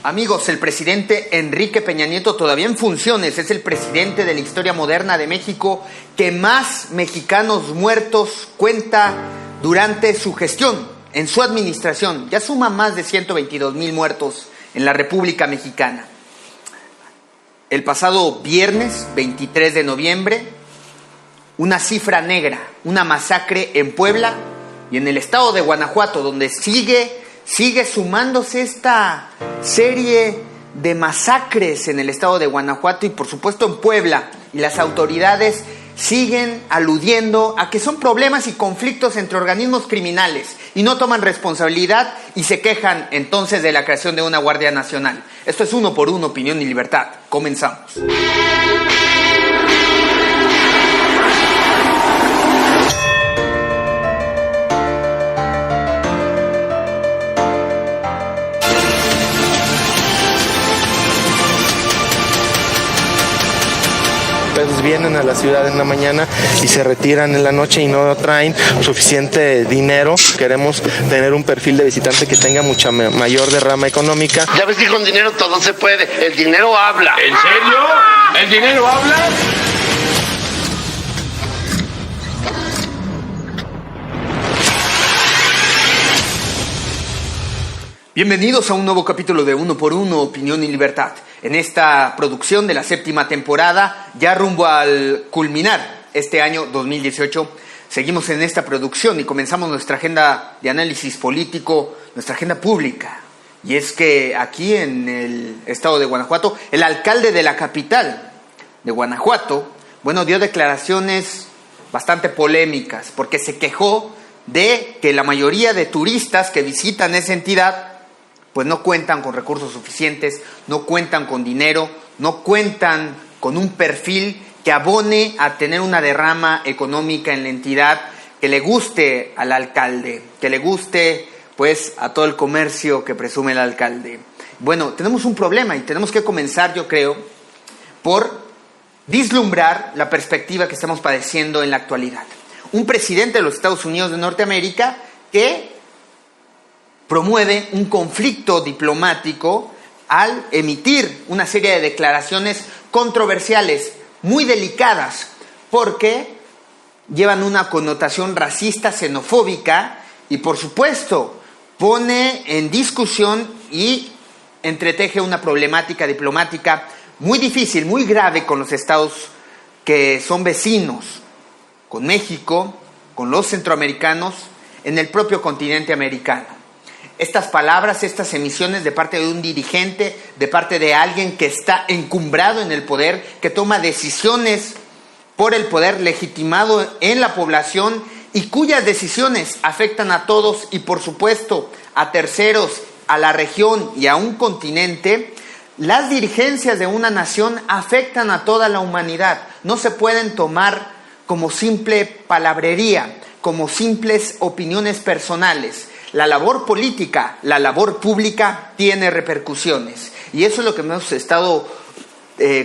Amigos, el presidente Enrique Peña Nieto, todavía en funciones, es el presidente de la historia moderna de México que más mexicanos muertos cuenta durante su gestión, en su administración. Ya suma más de 122,000 muertos en la República Mexicana. El pasado viernes, 23 de noviembre, una cifra negra, una masacre en Puebla y en el estado de Guanajuato, donde sigue sumándose esta serie de masacres en el estado de Guanajuato y por supuesto en Puebla. Y las autoridades siguen aludiendo a que son problemas y conflictos entre organismos criminales y no toman responsabilidad y se quejan entonces de la creación de una Guardia Nacional. Esto es Uno por Uno, Opinión y Libertad. Comenzamos. Vienen a la ciudad en la mañana y se retiran en la noche y no traen suficiente dinero. Queremos tener un perfil de visitante que tenga mucha mayor derrama económica. Ya ves que con dinero todo se puede. El dinero habla. ¿En serio? ¿El dinero habla? Bienvenidos a un nuevo capítulo de Uno por Uno, Opinión y Libertad. En esta producción de la 7ª temporada, ya rumbo al culminar este año 2018, seguimos en esta producción y comenzamos nuestra agenda de análisis político, nuestra agenda pública. Y es que aquí en el estado de Guanajuato, el alcalde de la capital de Guanajuato, dio declaraciones bastante polémicas, porque se quejó de que la mayoría de turistas que visitan esa entidad pues no cuentan con recursos suficientes, no cuentan con dinero, no cuentan con un perfil que abone a tener una derrama económica en la entidad, que le guste al alcalde, que le guste pues a todo el comercio que presume el alcalde. Bueno, tenemos un problema y tenemos que comenzar, yo creo, por vislumbrar la perspectiva que estamos padeciendo en la actualidad. Un presidente de los Estados Unidos de Norteamérica que promueve un conflicto diplomático al emitir una serie de declaraciones controversiales, muy delicadas, porque llevan una connotación racista, xenofóbica y, por supuesto, pone en discusión y entreteje una problemática diplomática muy difícil, muy grave con los estados que son vecinos, con México, con los centroamericanos, en el propio continente americano. Estas palabras, estas emisiones de parte de un dirigente, de parte de alguien que está encumbrado en el poder, que toma decisiones por el poder legitimado en la población y cuyas decisiones afectan a todos y por supuesto a terceros, a la región y a un continente. Las dirigencias de una nación afectan a toda la humanidad. No se pueden tomar como simple palabrería, como simples opiniones personales. La labor política, la labor pública tiene repercusiones. Y eso es lo que hemos estado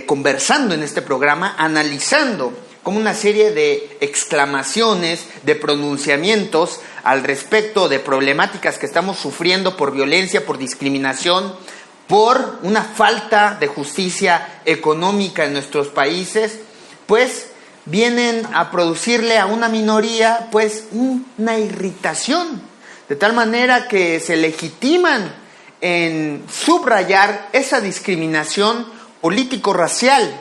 conversando en este programa, analizando como una serie de exclamaciones, de pronunciamientos al respecto de problemáticas que estamos sufriendo por violencia, por discriminación, por una falta de justicia económica en nuestros países, pues vienen a producirle a una minoría pues una irritación. De tal manera que se legitiman en subrayar esa discriminación político-racial.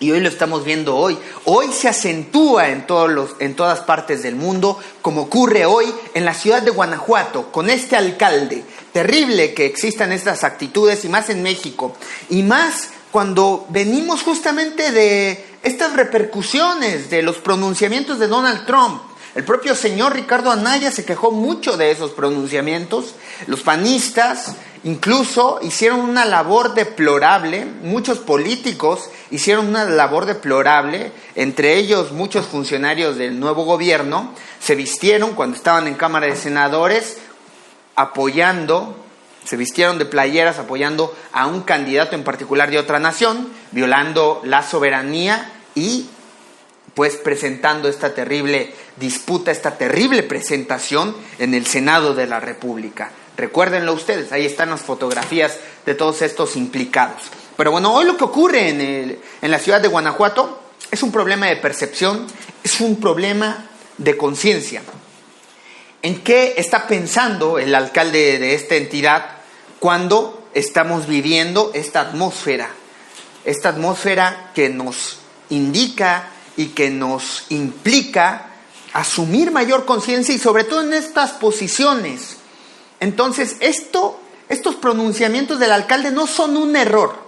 Y hoy lo estamos viendo hoy. Hoy se acentúa en todas partes del mundo, como ocurre hoy en la ciudad de Guanajuato, con este alcalde. Terrible que existan estas actitudes, y más en México. Y más cuando venimos justamente de estas repercusiones de los pronunciamientos de Donald Trump. El propio señor Ricardo Anaya se quejó mucho de esos pronunciamientos. Los panistas incluso hicieron una labor deplorable, muchos políticos hicieron una labor deplorable, entre ellos muchos funcionarios del nuevo gobierno, se vistieron cuando estaban en Cámara de Senadores se vistieron de playeras apoyando a un candidato en particular de otra nación, violando la soberanía y pues presentando esta terrible disputa, esta terrible presentación en el Senado de la República. Recuérdenlo ustedes, ahí están las fotografías de todos estos implicados. Pero bueno, hoy lo que ocurre en la ciudad de Guanajuato es un problema de percepción, es un problema de conciencia. ¿En qué está pensando el alcalde de esta entidad cuando estamos viviendo esta atmósfera que nos indica y que nos implica asumir mayor conciencia y sobre todo en estas posiciones? Entonces, estos pronunciamientos del alcalde no son un error.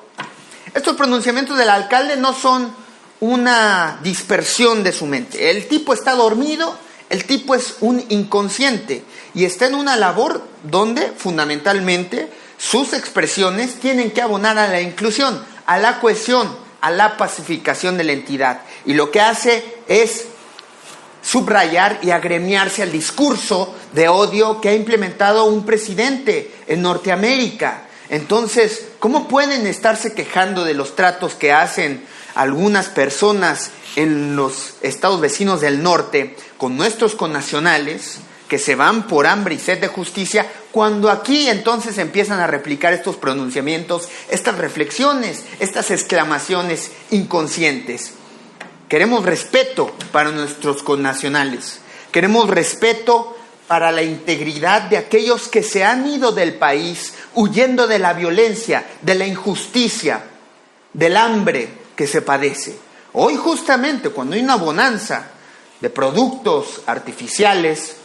Estos pronunciamientos del alcalde no son una dispersión de su mente. El tipo está dormido, el tipo es un inconsciente y está en una labor donde fundamentalmente sus expresiones tienen que abonar a la inclusión, a la cohesión, a la pacificación de la entidad. Y lo que hace es subrayar y agremiarse al discurso de odio que ha implementado un presidente en Norteamérica. Entonces, ¿cómo pueden estarse quejando de los tratos que hacen algunas personas en los estados vecinos del norte con nuestros connacionales que se van por hambre y sed de justicia, cuando aquí entonces empiezan a replicar estos pronunciamientos, estas reflexiones, estas exclamaciones inconscientes? Queremos respeto para nuestros connacionales, queremos respeto para la integridad de aquellos que se han ido del país huyendo de la violencia, de la injusticia, del hambre que se padece. Hoy justamente cuando hay una bonanza de productos artificiales,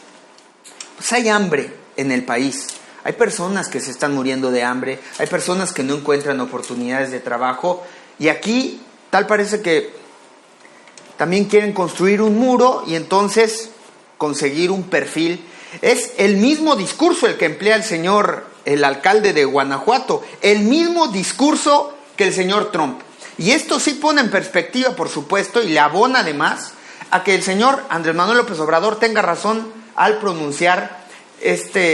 pues hay hambre en el país. Hay personas que se están muriendo de hambre, hay personas que no encuentran oportunidades de trabajo y aquí tal parece que también quieren construir un muro y entonces conseguir un perfil. Es el mismo discurso el que emplea el alcalde de Guanajuato, el mismo discurso que el señor Trump. Y esto sí pone en perspectiva, por supuesto, y le abona además a que el señor Andrés Manuel López Obrador tenga razón al pronunciar esta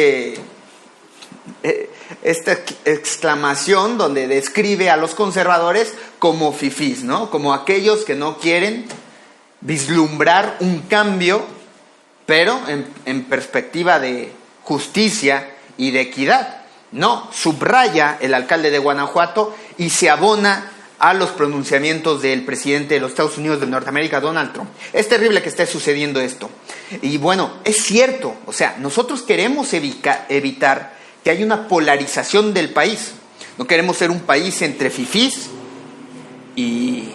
exclamación donde describe a los conservadores como fifís, ¿no? Como aquellos que no quieren vislumbrar un cambio, pero en perspectiva de justicia y de equidad. No, subraya el alcalde de Guanajuato y se abona a los pronunciamientos del presidente de los Estados Unidos de Norteamérica, Donald Trump. Es terrible que esté sucediendo esto. Y bueno, es cierto, o sea, nosotros queremos evitar que haya una polarización del país. No queremos ser un país entre fifís y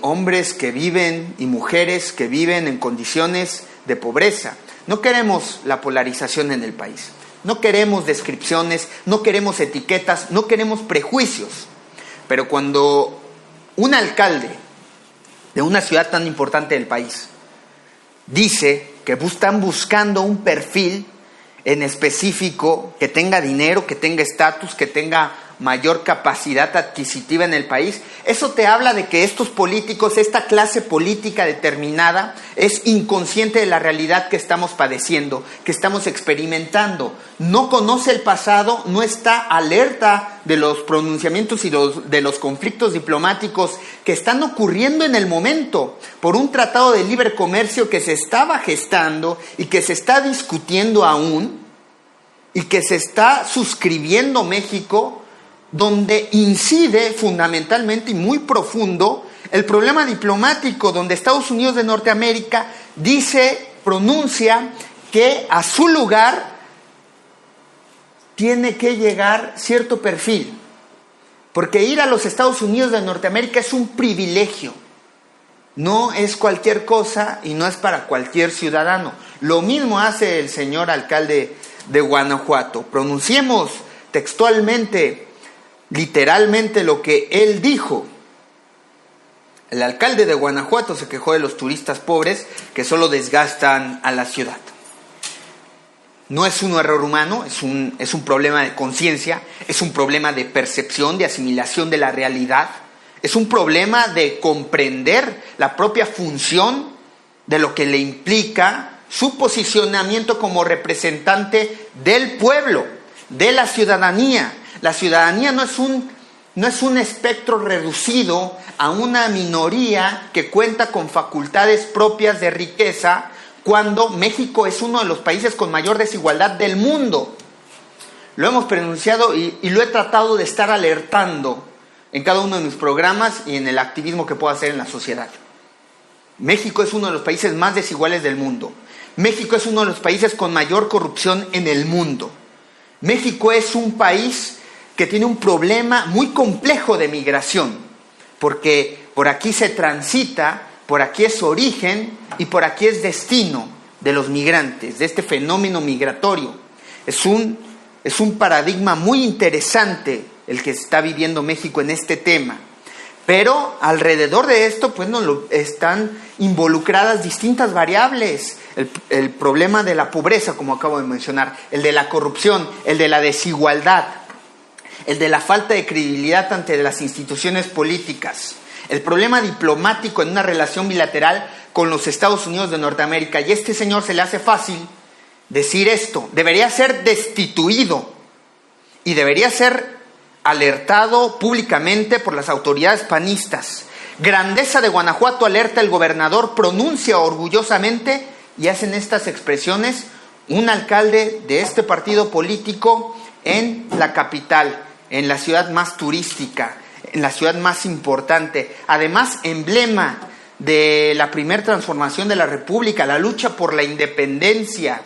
hombres que viven y mujeres que viven en condiciones de pobreza. No queremos la polarización en el país. No queremos descripciones, no queremos etiquetas, no queremos prejuicios. Pero cuando un alcalde de una ciudad tan importante del país dice que están buscando un perfil en específico que tenga dinero, que tenga estatus, que tenga mayor capacidad adquisitiva en el país, eso te habla de que estos políticos, esta clase política determinada, es inconsciente de la realidad que estamos padeciendo, que estamos experimentando. No conoce el pasado, no está alerta de los pronunciamientos y de los conflictos diplomáticos que están ocurriendo en el momento por un tratado de libre comercio que se estaba gestando y que se está discutiendo aún y que se está suscribiendo México, donde incide fundamentalmente y muy profundo el problema diplomático, donde Estados Unidos de Norteamérica pronuncia que a su lugar tiene que llegar cierto perfil, porque ir a los Estados Unidos de Norteamérica es un privilegio, no es cualquier cosa y no es para cualquier ciudadano. Lo mismo hace el señor alcalde de Guanajuato. Pronunciemos textualmente, literalmente lo que él dijo. El alcalde de Guanajuato se quejó de los turistas pobres que solo desgastan a la ciudad. No es un error humano, es un problema de conciencia, es un problema de percepción, de asimilación de la realidad, es un problema de comprender la propia función de lo que le implica su posicionamiento como representante del pueblo, de la ciudadanía. La ciudadanía no es un espectro reducido a una minoría que cuenta con facultades propias de riqueza, cuando México es uno de los países con mayor desigualdad del mundo. lo hemos pronunciado y lo he tratado de estar alertando en cada uno de mis programas y en el activismo que puedo hacer en la sociedad. México es uno de los países más desiguales del mundo. México es uno de los países con mayor corrupción en el mundo. México es un país que tiene un problema muy complejo de migración, porque por aquí se transita, por aquí es origen y por aquí es destino de los migrantes, de este fenómeno migratorio. Es un paradigma muy interesante el que está viviendo México en este tema. Pero alrededor de esto pues están involucradas distintas variables. El problema de la pobreza, como acabo de mencionar, el de la corrupción, el de la desigualdad, el de la falta de credibilidad ante las instituciones políticas, el problema diplomático en una relación bilateral con los Estados Unidos de Norteamérica. Y a este señor se le hace fácil decir esto. Debería ser destituido y debería ser alertado públicamente por las autoridades panistas. Grandeza de Guanajuato, alerta el gobernador, pronuncia orgullosamente, y hacen estas expresiones un alcalde de este partido político en la capital, en la ciudad más turística, en la ciudad más importante, además emblema de la primera transformación de la República, la lucha por la independencia.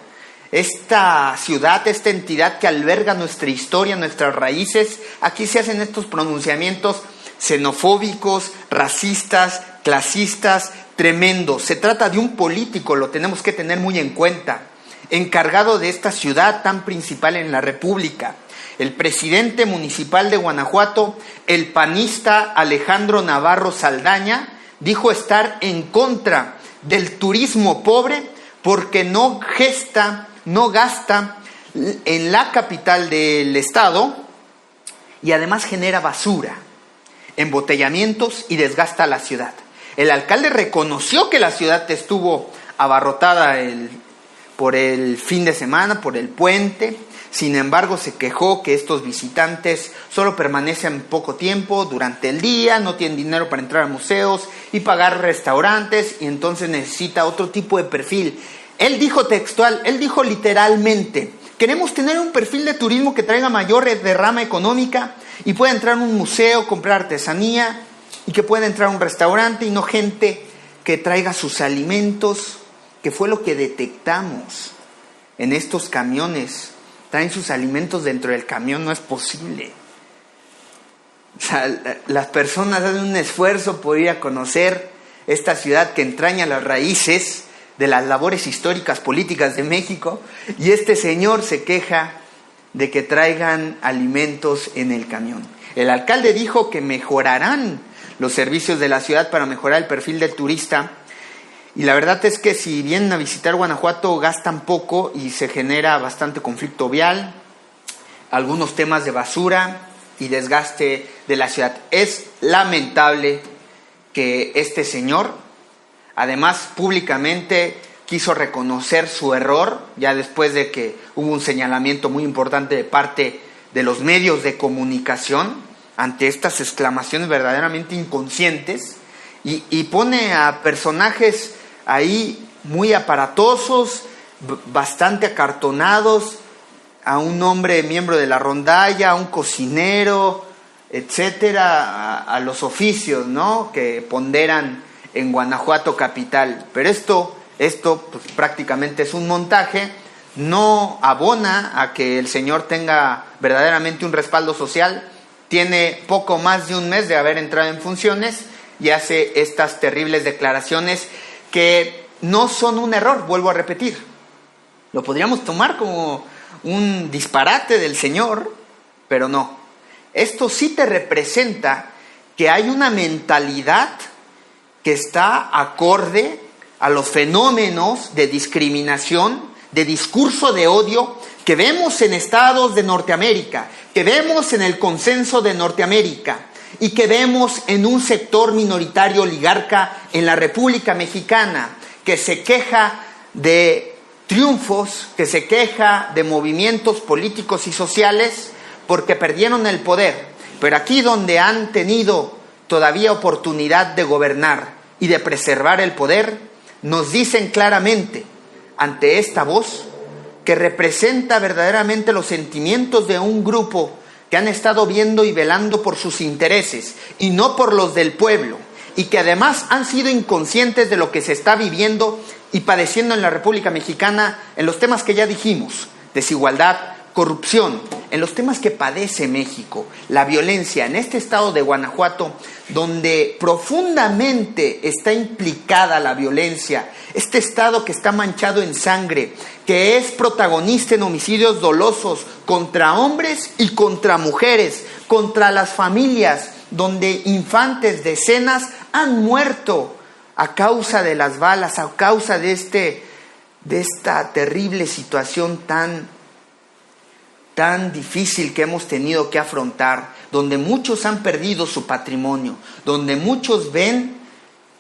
Esta ciudad, esta entidad que alberga nuestra historia, nuestras raíces, aquí se hacen estos pronunciamientos xenofóbicos, racistas, clasistas, tremendos. Se trata de un político, lo tenemos que tener muy en cuenta, encargado de esta ciudad tan principal en la República. El presidente municipal de Guanajuato, el panista Alejandro Navarro Saldaña, dijo estar en contra del turismo pobre porque no gasta en la capital del estado y además genera basura, embotellamientos y desgasta la ciudad. El alcalde reconoció que la ciudad estuvo abarrotada por el fin de semana, por el puente. Sin embargo, se quejó que estos visitantes solo permanecen poco tiempo durante el día, no tienen dinero para entrar a museos y pagar restaurantes, y entonces necesita otro tipo de perfil. Él dijo textual, él dijo literalmente: queremos tener un perfil de turismo que traiga mayor derrama económica y pueda entrar a un museo, comprar artesanía, y que pueda entrar a un restaurante, y no gente que traiga sus alimentos, que fue lo que detectamos en estos camiones. Traen sus alimentos dentro del camión, no es posible. O sea, las personas hacen un esfuerzo por ir a conocer esta ciudad que entraña las raíces de las labores históricas políticas de México, y este señor se queja de que traigan alimentos en el camión. El alcalde dijo que mejorarán los servicios de la ciudad para mejorar el perfil del turista, y la verdad es que si vienen a visitar Guanajuato gastan poco y se genera bastante conflicto vial, algunos temas de basura y desgaste de la ciudad. Es lamentable que este señor, además públicamente, quiso reconocer su error, ya después de que hubo un señalamiento muy importante de parte de los medios de comunicación ante estas exclamaciones verdaderamente inconscientes, y pone a personajes ahí muy aparatosos, bastante acartonados, a un hombre miembro de la rondalla, a un cocinero, etcétera, a los oficios, ¿no?, que ponderan en Guanajuato capital. Pero esto pues, prácticamente es un montaje, no abona a que el señor tenga verdaderamente un respaldo social. Tiene poco más de un mes de haber entrado en funciones y hace estas terribles declaraciones que no son un error, vuelvo a repetir. Lo podríamos tomar como un disparate del señor, pero no. Esto sí te representa que hay una mentalidad que está acorde a los fenómenos de discriminación, de discurso de odio que vemos en estados de Norteamérica, que vemos en el consenso de Norteamérica y que vemos en un sector minoritario oligarca en la República Mexicana, que se queja de triunfos, que se queja de movimientos políticos y sociales porque perdieron el poder. Pero aquí donde han tenido todavía oportunidad de gobernar y de preservar el poder, nos dicen claramente ante esta voz que representa verdaderamente los sentimientos de un grupo que han estado viendo y velando por sus intereses y no por los del pueblo, y que además han sido inconscientes de lo que se está viviendo y padeciendo en la República Mexicana en los temas que ya dijimos: desigualdad, corrupción, en los temas que padece México, la violencia en este estado de Guanajuato, donde profundamente está implicada la violencia, este estado que está manchado en sangre, que es protagonista en homicidios dolosos contra hombres y contra mujeres, contra las familias, donde infantes, decenas, han muerto a causa de las balas, a causa de esta terrible situación tan difícil que hemos tenido que afrontar, donde muchos han perdido su patrimonio, donde muchos ven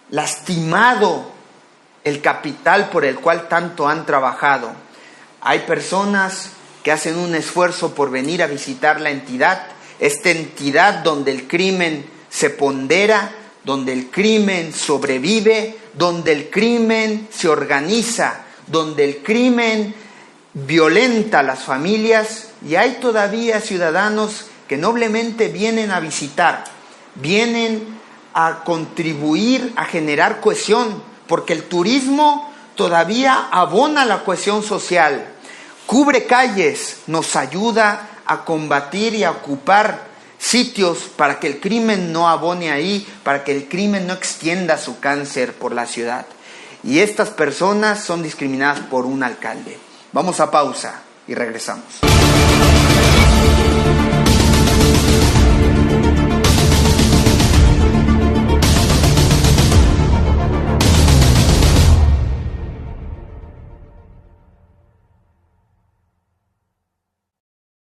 lastimado el capital por el cual tanto han trabajado. Hay personas que hacen un esfuerzo por venir a visitar la entidad, esta entidad donde el crimen se pondera, donde el crimen sobrevive, donde el crimen se organiza, donde el crimen violenta a las familias, y hay todavía ciudadanos que noblemente vienen a visitar, vienen a contribuir a generar cohesión, porque el turismo todavía abona la cohesión social, cubre calles, nos ayuda a combatir y a ocupar sitios para que el crimen no abone ahí, para que el crimen no extienda su cáncer por la ciudad. Y estas personas son discriminadas por un alcalde. Vamos a pausa y regresamos.